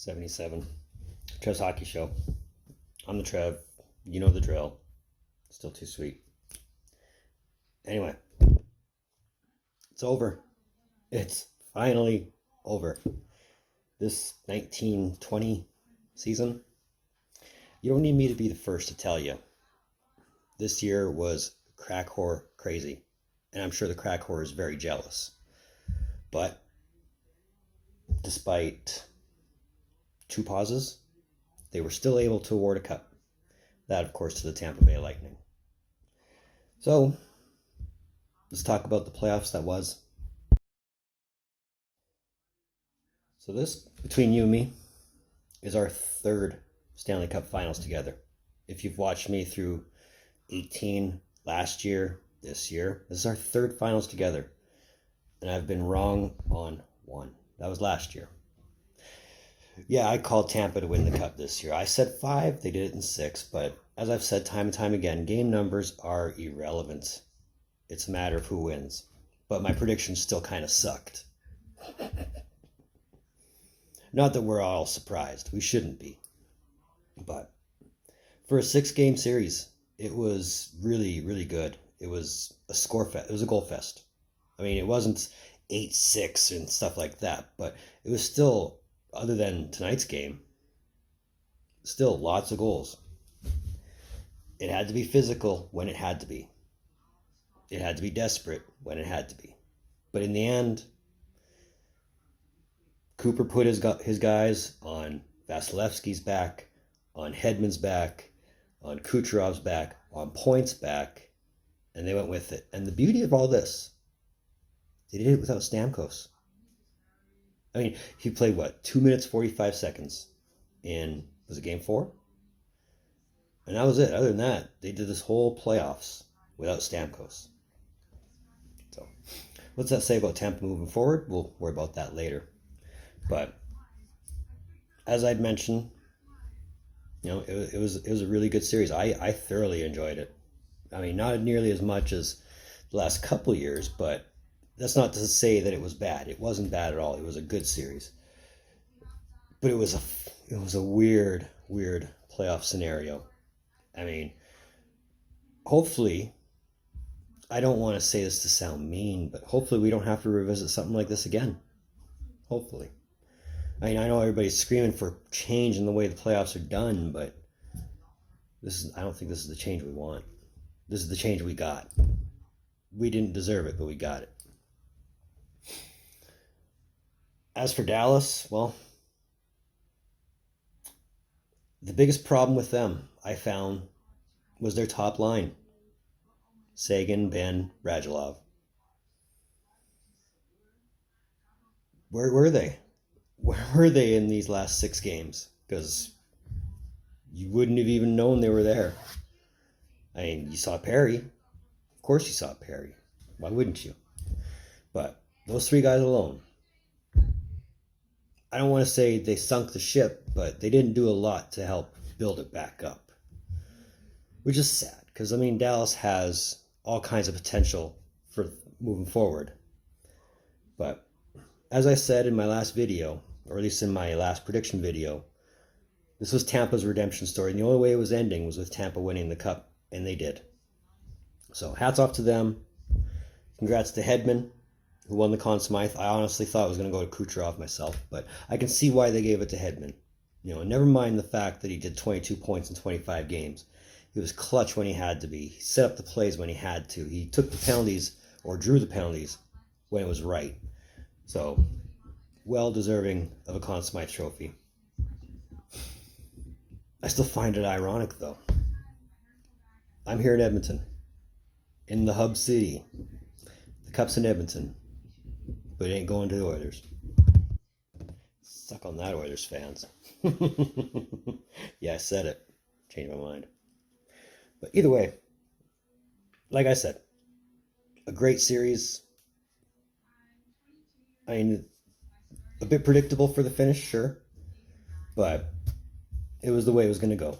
77. Trev's Hockey Show. I'm the Trev. You know the drill. Still too sweet. Anyway, it's over. It's finally over. This 1920 season, you don't need me to be the first to tell you. This year was crack whore crazy. And I'm sure the crack whore is very jealous. But despite two pauses, they were still able to award a cup. That, of course, to the Tampa Bay Lightning. So, let's talk about the playoffs that was. So this, between you and me, is our third Stanley Cup Finals together. If you've watched me through 18 last year, this year, this is our third Finals together. And I've been wrong on one. That was last year. Yeah, I called Tampa to win the cup this year. I said 5, they did it in 6, but as I've said time and time again, game numbers are irrelevant. It's a matter of who wins. But my predictions still kind of sucked. Not that we're all surprised. We shouldn't be. But for a 6-game series, it was really, really good. It was a score fest. It was a goal fest. I mean, it wasn't 8-6 and stuff like that, but it was still, other than tonight's game, still lots of goals. It had to be physical when it had to be. It had to be desperate when it had to be. But in the end, Cooper put his guys on Vasilevsky's back, on Hedman's back, on Kucherov's back, on Point's back, and they went with it. And the beauty of all this, they did it without Stamkos. I mean, he played, 2 minutes, 45 seconds in, was it game 4? And that was it. Other than that, they did this whole playoffs without Stamkos. So, what's that say about Tampa moving forward? We'll worry about that later. But, as I'd mentioned, it was a really good series. I thoroughly enjoyed it. I mean, not nearly as much as the last couple years, but that's not to say that it was bad. It wasn't bad at all. It was a good series. But it was a weird playoff scenario. I mean, hopefully, I don't want to say this to sound mean, but hopefully we don't have to revisit something like this again. Hopefully. I mean, I know everybody's screaming for change in the way the playoffs are done, but I don't think this is the change we want. This is the change we got. We didn't deserve it, but we got it. As for Dallas, well, the biggest problem with them, I found, was their top line. Sagan, Ben, Radulov. Where were they? Where were they in these last 6 games? Because you wouldn't have even known they were there. I mean, you saw Perry. Of course you saw Perry. Why wouldn't you? But those 3 guys alone, I don't want to say they sunk the ship, but they didn't do a lot to help build it back up. Which is sad, because, I mean, Dallas has all kinds of potential for moving forward. But as I said in my last video, or at least in my last prediction video, this was Tampa's redemption story, and the only way it was ending was with Tampa winning the cup, and they did. So hats off to them. Congrats to Hedman, who won the Conn Smythe. I honestly thought it was going to go to Kucherov myself, but I can see why they gave it to Hedman. Never mind the fact that he did 22 points in 25 games. He was clutch when he had to be. He set up the plays when he had to. He took the penalties, or drew the penalties, when it was right. So, well deserving of a Conn Smythe trophy. I still find it ironic, though. I'm here in Edmonton, in the hub city. The cup's in Edmonton, but it ain't going to the Oilers. Suck on that, Oilers fans. Yeah, I said it. Changed my mind. But either way, like I said, a great series. I mean, a bit predictable for the finish, sure, but it was the way it was going to go.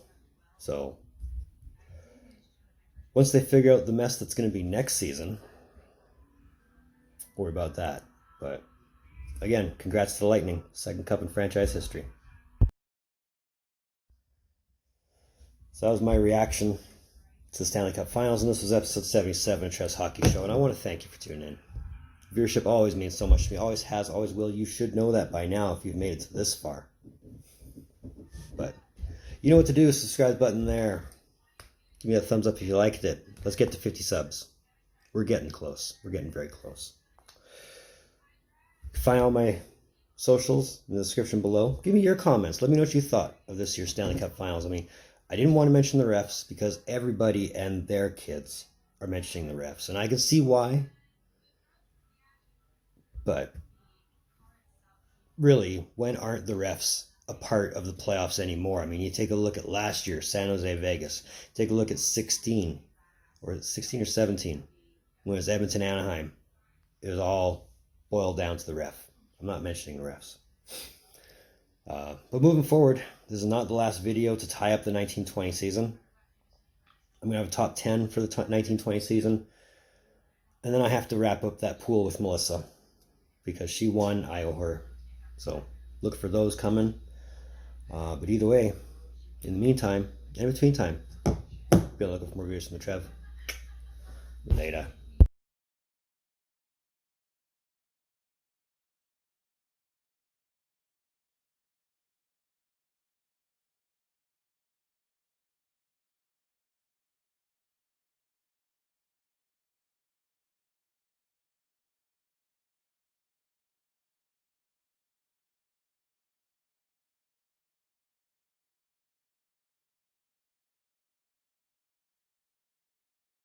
So, once they figure out the mess that's going to be next season, worry about that. But again, congrats to the Lightning, second cup in franchise history. So that was my reaction to the Stanley Cup Finals, and this was episode 77 of Trev's Hockey Show, and I want to thank you for tuning in. Viewership always means so much to me. Always has, always will. You should know that by now if you've made it to this far. But you know what to do. Subscribe button there. Give me a thumbs up if you liked it. Let's get to 50 subs. We're getting close. We're getting very close. Find all my socials in the description below. Give me your comments. Let me know what you thought of this year's Stanley Cup Finals. I mean, I didn't want to mention the refs because everybody and their kids are mentioning the refs, and I can see why. But really, when aren't the refs a part of the playoffs anymore? I mean, you take a look at last year, San Jose, Vegas. Take a look at 16 or 17, when it was Edmonton, Anaheim. It was all boiled down to the ref. I'm not mentioning the refs. But moving forward, this is not the last video to tie up the 1920 season. I'm going to have a top 10 for the 1920 season. And then I have to wrap up that pool with Melissa, because she won, I owe her. So look for those coming. But either way, in the meantime, in between time, be looking for more videos from the Trev. Later.